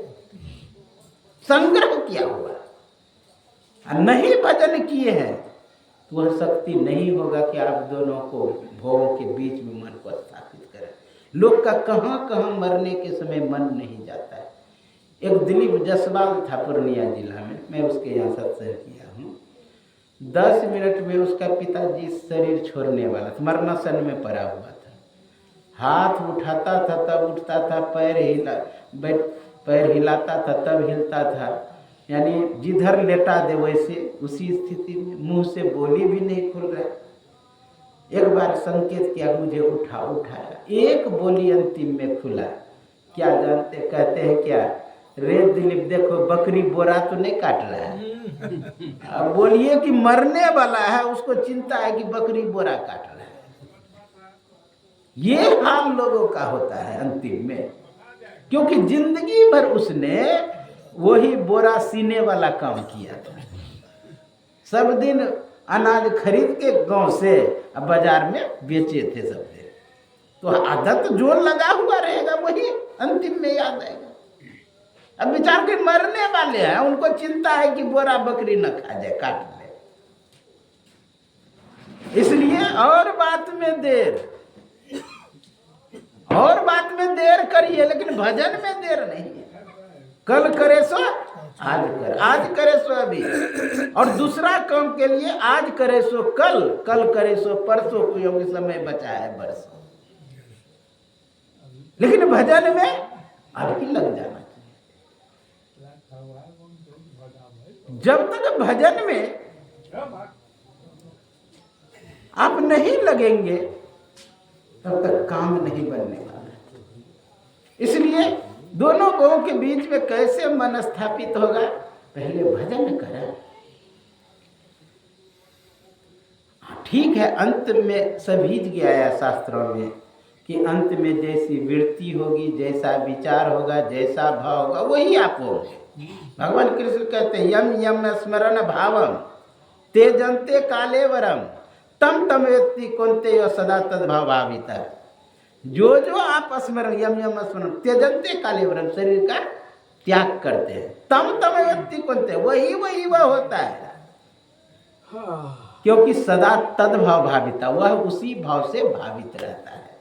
संग्रह किया हुआ। नहीं भजन किए हैं तो वह शक्ति नहीं होगा कि आप दोनों को भवों के बीच में मन को स्थापित करें। लोग का कहाँ कहाँ मरने के समय मन नहीं जाता है। एक दिलीप जायसवाल था पूर्णिया जिला में, मैं उसके यहाँ सत्संग किया हूँ। 10 मिनट में उसका पिताजी शरीर छोड़ने वाला था, मरणासन में पड़ा हुआ था। हाथ उठाता था तब उठता था, पैर हिलाता था तब हिलता था, यानी जिधर लेटा दे वैसे उसी स्थिति में, मुंह से बोली भी नहीं खुल रहा। एक बार संकेत किया, मुझे उठाया, एक बोली अंतिम में खुला। क्या जानते, कहते हैं क्या, रे दिलीप देखो बकरी बोरा तो नहीं काट रहा है। अब बोलिए कि मरने वाला है, उसको चिंता है कि बकरी बोरा काट रहा है। ये हाल लोगों का होता है अंतिम में, क्योंकि जिंदगी भर उसने वही बोरा सीने वाला काम किया था। सब दिन अनाज खरीद के गांव से अब बाजार में बेचे थे सब दिन, तो आदत जो लगा हुआ रहेगा वही अंतिम में याद आएगा। अब विचार के मरने वाले हैं, उनको चिंता है कि बोरा बकरी न खा जाए, काट ले। इसलिए और बात में देर करिए, लेकिन भजन में देर नहीं है। कल करे सो आज करे सो अभी, और दूसरा काम के लिए आज करे सो कल करे सो परसों, क्योंकि समय बचा है बरसों। लेकिन भजन में अभी लग जाना चाहिए। जब तक भजन में आप नहीं लगेंगे तब तक काम नहीं बनने वाला। इसलिए दोनों गौ के बीच में कैसे मन स्थापित होगा, पहले भजन करें। ठीक है, अंत में सभी गया है शास्त्रों में कि अंत में जैसी वृत्ति होगी, जैसा विचार होगा, जैसा भाव होगा, वही आप होंगे। भगवान कृष्ण कहते हैं यम यम स्मरण भावम ते जनते काले वरम तम तम व्यक्ति कौनते सदा तद्भाव भाविता। जो आप स्मरण यम यम स्मरण त्यजंते काले वरम, शरीर का त्याग करते हैं, तम तम व्यक्ति कौनते, वही वह होता है। क्योंकि सदा तद्भाव भाविता, वह उसी भाव से भावित रहता है।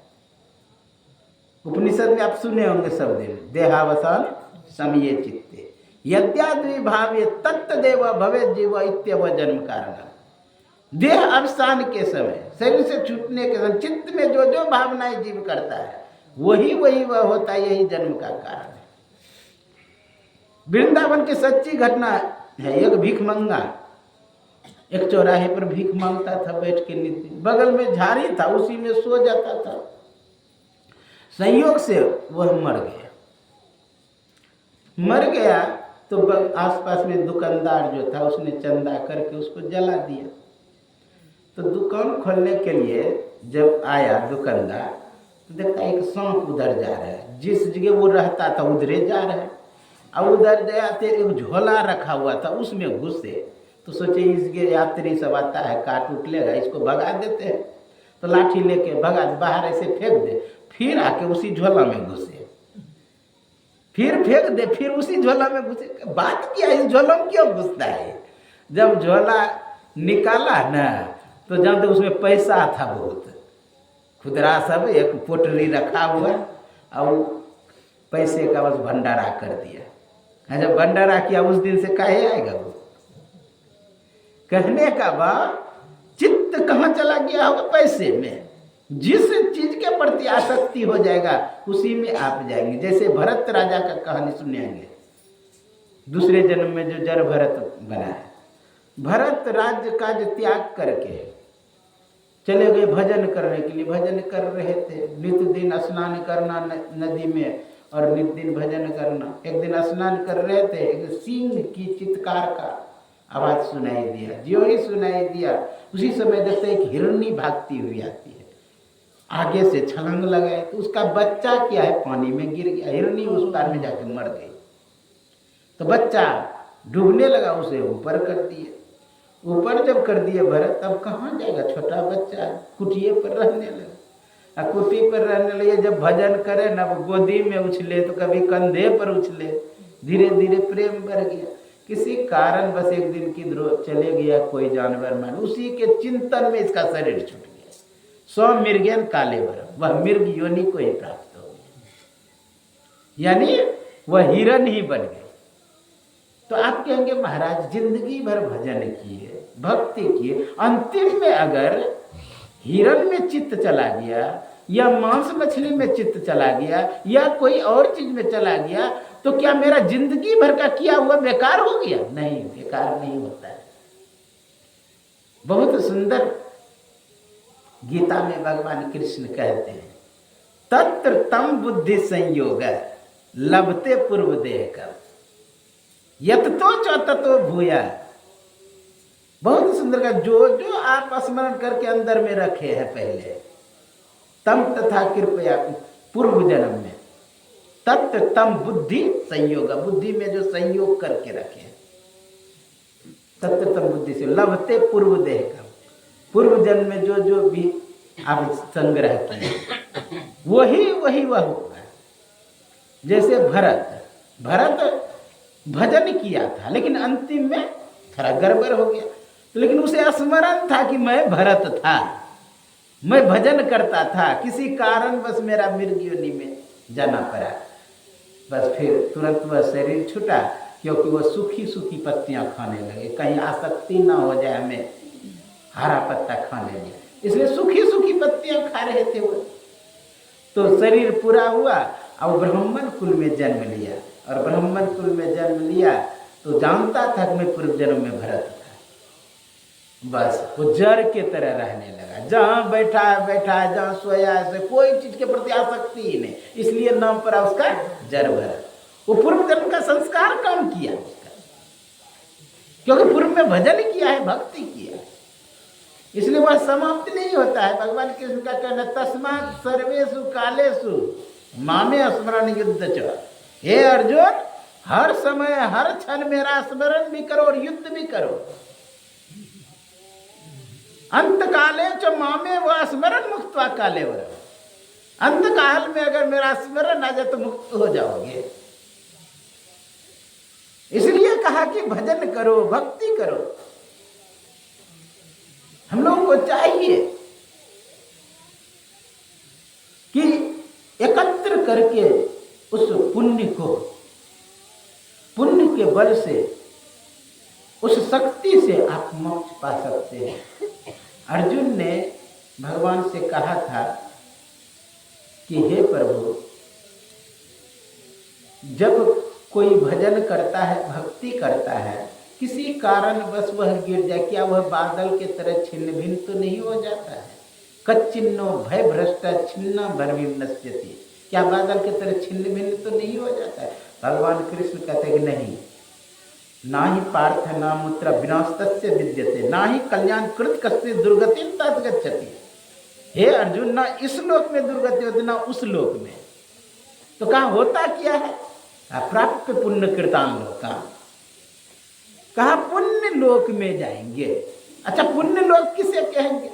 उपनिषद में आप सुने होंगे सब दिन, देहावसान समये चित्ते यद्याद्रि भावे तत्तदेव भवे जीव इत्यव जन्म कारण। देह अवसान के समय, शरीर से छूटने के समय चित्त में जो भावनाएं जीव करता है वही वह होता है, यही जन्म का कारण है। वृंदावन की सच्ची घटना है। एक भिखमंगा एक चौराहे पर भीख मांगता था बैठ के नित्य, बगल में झाड़ी था, उसी में सो जाता था। संयोग से वह मर गया तो आसपास में दुकानदार जो था उसने चंदा करके उसको जला दिया। तो दुकान खोलने के लिए जब आया दुकानदार तो देखा एक सांप उधर जा रहा है, जिस जगह वो रहता था उधरे जा रहा है। अब उधर जाते एक झोला रखा हुआ था, उसमें घुसे तो सोचे इस जगह यात्री सब आता है, काट उठ लेगा, इसको भगा देते हैं। तो लाठी लेके भगा, बाहर ऐसे फेंक दे, फिर आके उसी झोला में घुसे, फिर फेंक दे, फिर उसी झोला में घुसे। बात क्या, इस झोला में क्यों घुसता है? जब झोला निकाला ना तो जानते उसमें पैसा था बहुत, खुदरा सब एक पोटली रखा हुआ और पैसे का बस भंडारा कर दिया। जब भंडारा किया उस दिन से काहे आएगा वो? कहने का बाद चित्त कहाँ चला गया होगा? पैसे में। जिस चीज के प्रति आसक्ति हो जाएगा उसी में आप जाएंगे। जैसे भरत राजा का कहानी सुनेंगे, दूसरे जन्म में जो जड़ भरत बना है। भरत राज्य काज त्याग करके चले गए भजन करने के लिए। भजन कर रहे थे, नित्य दिन स्नान करना नदी में और नित्य दिन भजन करना। एक दिन स्नान कर रहे थे, एक सिंह की चित्कार का आवाज सुनाई दिया। जो ही सुनाई दिया उसी समय देखते एक हिरनी भागती हुई आती है, आगे से छलांग लगाए तो उसका बच्चा क्या है पानी में गिर गया। हिरनी उस पार में जाके मर गई। तो बच्चा डूबने लगा, उसे ऊपर कर दिए। ऊपर जब कर दिए भरत, तब कहाँ जाएगा? छोटा बच्चा कुटिये पर रहने लगा। कुटी पर रहने लगे, जब भजन करे ना वो गोदी में उछले तो कभी कंधे पर उछले, धीरे धीरे प्रेम बढ़ गया। किसी कारण बस एक दिन की चले गया कोई जानवर मान, उसी के चिंतन में इसका शरीर छूट गया। 100 मृगेन काले वर, वह मृग योनि को ही प्राप्त। यानी वह हिरण ही बन गए। तो आप कहेंगे महाराज जिंदगी भर भजन किए, भक्ति किए, अंतिम में अगर हिरण में चित्त चला गया या मांस मछली में चित्त चला गया या कोई और चीज में चला गया, तो क्या मेरा जिंदगी भर का किया हुआ बेकार हो गया? नहीं, बेकार नहीं होता है। बहुत सुंदर गीता में भगवान कृष्ण कहते हैं, तत्र तम बुद्धि संयोग लभते पूर्व देह का यत तो च ततो भूया। बहुत सुंदर का जो जो आप स्मरण करके अंदर में रखे हैं पहले, तम तथा कृपया पूर्व जन्म में, तत्र तम बुद्धि संयोग, बुद्धि में जो संयोग करके रखे, तत्र तम बुद्धि से लभते पूर्व देह का, पूर्व जन्म में जो जो भी आप संग्रह किए वही वह होगा। जैसे भरत भजन किया था लेकिन अंतिम में थोड़ा गड़बड़ हो गया, लेकिन उसे स्मरण था कि मैं भरत था, मैं भजन करता था, किसी कारण बस मेरा मृग योनि में जाना पड़ा, बस फिर तुरंत वह शरीर छूटा, क्योंकि वह सूखी सूखी पत्तियां खाने लगे, कहीं आसक्ति ना हो जाए हमें हरा पत्ता खाने में, इसलिए सूखी सूखी पत्तियां खा रहे थे वो। तो शरीर पूरा हुआ और ब्राह्मण कुल में जन्म लिया, और ब्राह्मण कुल में जन्म लिया तो जानता था कि मैं पूर्व जन्म में भरत था, बस वो जड़ के तरह रहने लगा, जहां बैठा है जहां सोया है, कोई चीज के प्रति आसक्ति ही नहीं, इसलिए नाम पड़ा उसका जड़ भरत। वो पूर्व जन्म का संस्कार काम किया उसका, क्योंकि पूर्व में भजन किया है, भक्ति किया है, इसलिए वह समाप्त नहीं होता है। भगवान कृष्ण का कहना, तस्मात् सर्वेषु कालेषु मामे स्मरण युद्ध च। हे अर्जुन, हर समय हर क्षण मेरा स्मरण भी करो और युद्ध भी करो। अंत काले च मामे व स्मरण मुक्त्वा काले वर। अंत काल में अगर मेरा स्मरण आ जाए तो मुक्त हो जाओगे। इसलिए कहा कि भजन करो, भक्ति करो। हम लोगों को चाहिए कि एकत्र करके उस पुण्य को, पुण्य के बल से, उस शक्ति से आप मोक्ष पा सकते हैं। अर्जुन ने भगवान से कहा था कि हे प्रभु, जब कोई भजन करता है, भक्ति करता है, किसी कारण बस वह गिर जाए, क्या वह बादल के तरह छिन्न भिन्न तो नहीं हो जाता है? कच्चिन्नो भय भ्रष्ट छिन्न भरवीम नश्यति। क्या बादल के तरह छिन्न भिन्न तो नहीं हो जाता है? भगवान कृष्ण कहते हैं कि नहीं, ना ही पार्थ ना मुत्र विनाशतस्य विद्यते, ना ही कल्याण कृत कस्य दुर्गति तत् गच्छति। हे अर्जुन, ना इस लोक में दुर्गति होती ना उस लोक में। तो कहा होता क्या है? प्राप्त पुण्य कृतान लोका, कहा पुण्य लोक में जाएंगे। अच्छा, पुण्य लोक किसे कहेंगे?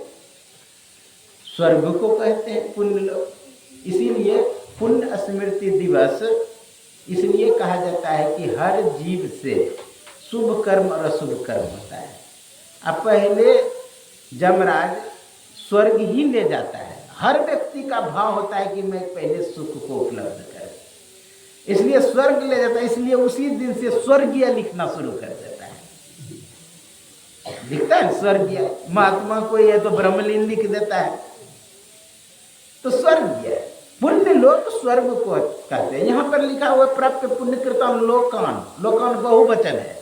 स्वर्ग को कहते हैं पुण्य लोक। इसीलिए पुण्य स्मृति दिवस इसलिए कहा जाता है कि हर जीव से शुभ कर्म और अशुभ कर्म होता है। अब पहले जमराज स्वर्ग ही ले जाता है, हर व्यक्ति का भाव होता है कि मैं पहले सुख को उपलब्ध करूं, इसलिए स्वर्ग ले जाता है। इसलिए उसी दिन से स्वर्गीय लिखना शुरू कर देता है। लिखता है स्वर्गीय, महात्मा कोई है तो ब्रह्मलीन लिख देता है, तो स्वर्गीय। पुण्य लोक स्वर्ग को कहते हैं। यहाँ पर लिखा हुआ प्राप्त पुण्य कृतम लोकान, लोकान बहुवचन है,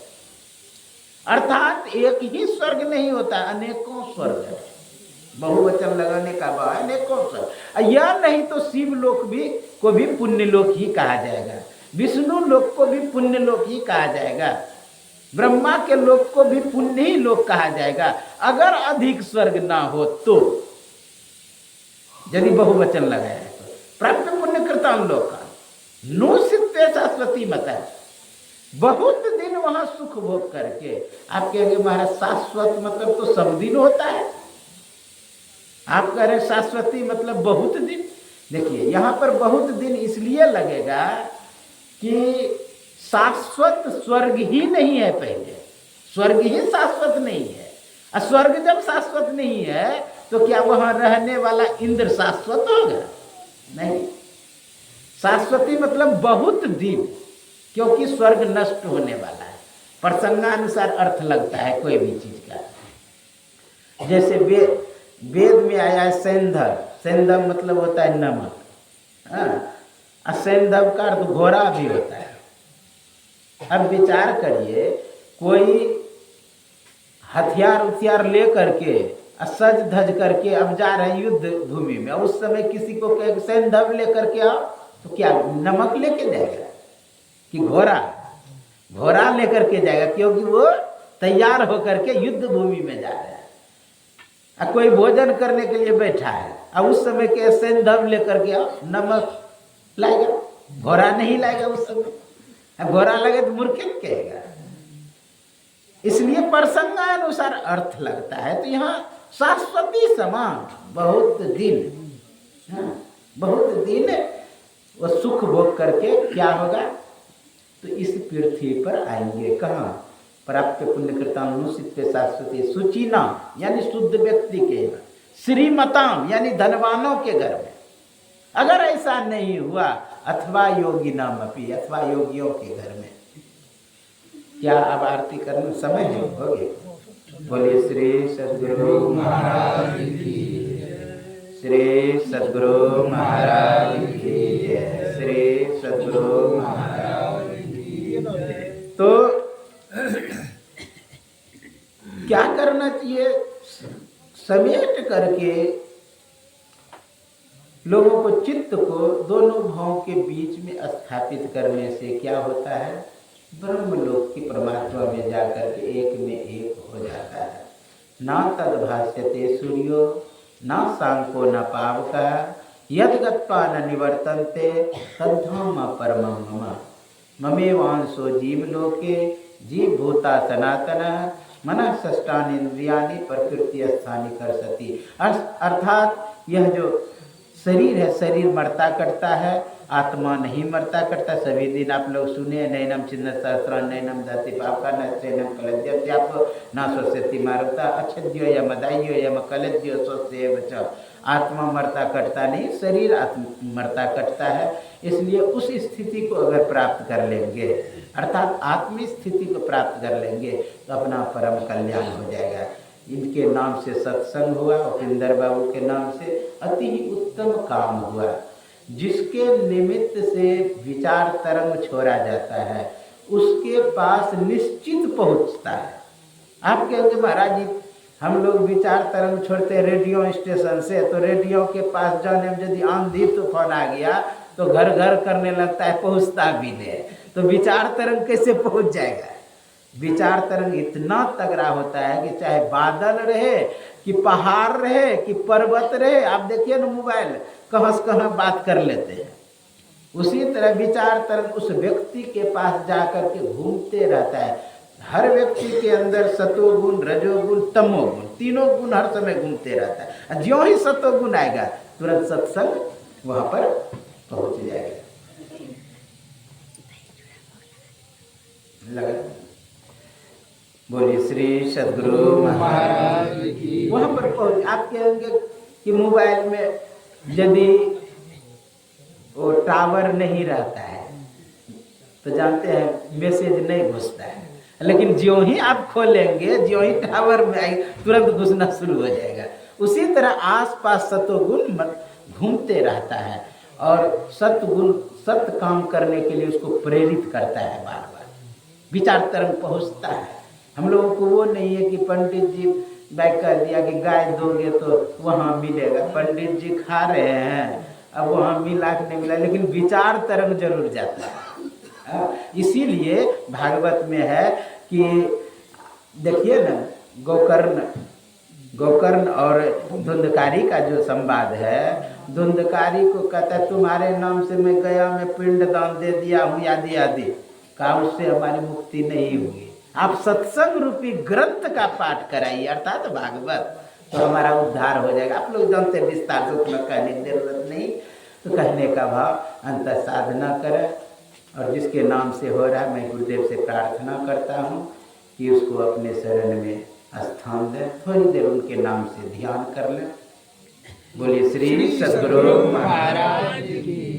अर्थात एक ही स्वर्ग नहीं होता, अनेकों स्वर्ग है। बहुवचन लगाने का भाव है अनेकों स्वर्ग। या नहीं तो शिव लोक भी को भी पुण्य लोक ही कहा जाएगा, विष्णु लोक को भी पुण्य लोक ही कहा जाएगा, ब्रह्मा के लोक को भी पुण्य ही लोक कहा जाएगा, अगर अधिक स्वर्ग ना हो तो। यदि बहुवचन लगाया तो प्राप्त पुण्य कृतान लोका नो सिद्धे शाश्वती मत है, बहुत दिन वहां सुख भोग करके। आप कहेंगे महाराज शाश्वत मतलब तो सब दिन होता है, आप कह रहे शाश्वती मतलब बहुत दिन। देखिए यहाँ पर बहुत दिन इसलिए लगेगा कि शाश्वत स्वर्ग ही नहीं है, पहले स्वर्ग ही शाश्वत नहीं है। और स्वर्ग जब शाश्वत नहीं है तो क्या वहां रहने वाला इंद्र शाश्वत होगा? नहीं, शाश्वती मतलब बहुत दिन, क्योंकि स्वर्ग नष्ट होने वाला है। प्रसंगानुसार अर्थ लगता है कोई भी चीज का। जैसे वेद में आया है सैंधव, सैंधव मतलब होता है नमक, हाँ, सैंधव का अर्थ घोड़ा भी होता है। अब विचार करिए, कोई हथियार ले करके सज धज करके अब जा रहे हैं युद्ध भूमि में, उस समय किसी को कहे सैंधव लेकर के आओ, तो क्या नमक लेके जाएगा कि घोड़ा लेकर के जाएगा, क्योंकि वो तैयार होकर के युद्ध भूमि में जा रहा है। कोई भोजन करने के लिए बैठा है, अब उस समय के सैंधव लेकर के आओ, नमक लाएगा, घोड़ा नहीं लाएगा उस समय। घोड़ा लगे तो मूर्ख कहेगा। इसलिए प्रसंगानुसार अर्थ लगता है। तो यहाँ शाश्वती समान बहुत दिन, बहुत दिन वो सुख भोग करके क्या होगा, तो इस पृथ्वी पर आएंगे। कहाँ? प्राप्त पुण्यकृतानुसित पे शाश्वती सुचिना यानी शुद्ध व्यक्ति के, श्रीमताम यानी धनवानों के घर में। अगर ऐसा नहीं हुआ, अथवा योगी नाम अपी, अथवा योगियों के घर में। क्या अब आरती करने समय है? हो गए। बोलिए श्री सद्गुरु महाराज की, श्री सद्गुरु महाराज की जय, श्री सद्गुरु महाराज की। तो क्या करना चाहिए? समेट करके लोगों को, चित्त को दोनों भावों के बीच में स्थापित करने से क्या होता है? ब्रह्मलोक की परमात्मा में जाकर के एक में एक हो जाता है। ना तद भाष्यते सूर्यो ना सांको न पावकः यद गत्वा न निवर्तन्ते तद्धाम परमं मम ममेवांशो जीवलोके जीवभूता सनातनः मनः षष्ठानीन्द्रियाणि प्रकृति स्थानि कर्षति। अर्थात यह जो शरीर है, शरीर मरता कटता है, आत्मा नहीं मरता कटता। सभी दिन आप लोग सुने, नैनम चिन्ह सहस्र नैनम दति पापका न चैनम कलद्यप न स्वस्ति मारुता अच्छद्यो यम दाइयो यम कलद्यो स्वस्येव च। आत्मा मरता कटता नहीं, शरीर मरता कटता है। इसलिए उस स्थिति को अगर प्राप्त कर लेंगे, अर्थात आत्मी स्थिति को प्राप्त कर लेंगे, तो अपना परम कल्याण हो जाएगा। इनके नाम से सत्संग हुआ, उपेंद्र बाबू के नाम से अति ही उत्तम काम हुआ। जिसके निमित्त से विचार तरंग छोड़ा जाता है, उसके पास निश्चित पहुंचता है। आप कहेंगे महाराज जी हम लोग विचार तरंग छोड़ते हैं रेडियो स्टेशन से, तो रेडियो के पास जाने में यदि आंधी तूफान आ गया तो घर घर करने लगता है, पहुंचता भी नहीं। तो विचार तरंग कैसे पहुंच जाएगा? विचार तरंग इतना तगड़ा होता है कि चाहे बादल रहे कि पहाड़ रहे कि पर्वत रहे, आप देखिए ना मोबाइल कहाँ से कहाँ बात कर लेते हैं। उसी तरह विचार तरंग उस व्यक्ति के पास जाकर के घूमते रहता है। हर व्यक्ति के अंदर सतोगुण, रजोगुण, तमोगुण, तीनों गुण हर समय घूमते रहता है। ज्यों ही सतोगुण आएगा तुरंत सत्संग वहां पर पहुंच जाएगा। लगा? बोलिए श्री सद्गुरु महाराज की। वहां पर पहुंच, आप कहेंगे कि मोबाइल में यदि वो टावर नहीं रहता है तो जानते हैं मैसेज नहीं घुसता है, लेकिन ज्यों ही आप खोलेंगे, ज्यों ही टावर में आएंगे, तुरंत घुसना शुरू हो जाएगा। उसी तरह आसपास सतोगुण घूमते रहता है और सतगुण सत्य काम करने के लिए उसको प्रेरित करता है। बार बार विचार तरंग पहुंचता है। हम लोगों को वो नहीं है कि पंडित जी बैग कर दिया कि गाय दोगे तो वहाँ मिलेगा। पंडित जी खा रहे हैं, अब वहाँ मिला कि नहीं मिला, लेकिन विचार तरंग जरूर जाता है। इसीलिए भागवत में है कि देखिए ना, गोकर्ण और धुंधकारी का जो संवाद है, धुंधकारी को कहता है तुम्हारे नाम से मैं गया में पिंड दान दे दिया हूँ आदि आदि, कहा उससे हमारी मुक्ति नहीं हुई। आप सत्संग रूपी ग्रंथ का पाठ कराइए, अर्थात भागवत, तो हमारा उद्धार हो जाएगा। आप लोग जानते हैं, विस्तार से उतना कहने की जरूरत नहीं। तो कहने का भाव अंतर साधना करें, और जिसके नाम से हो रहा है मैं गुरुदेव से प्रार्थना करता हूँ कि उसको अपने शरण में स्थान दें। थोड़ी देर उनके नाम से ध्यान कर लें। बोलिए श्री सद्गुरु महाराज की।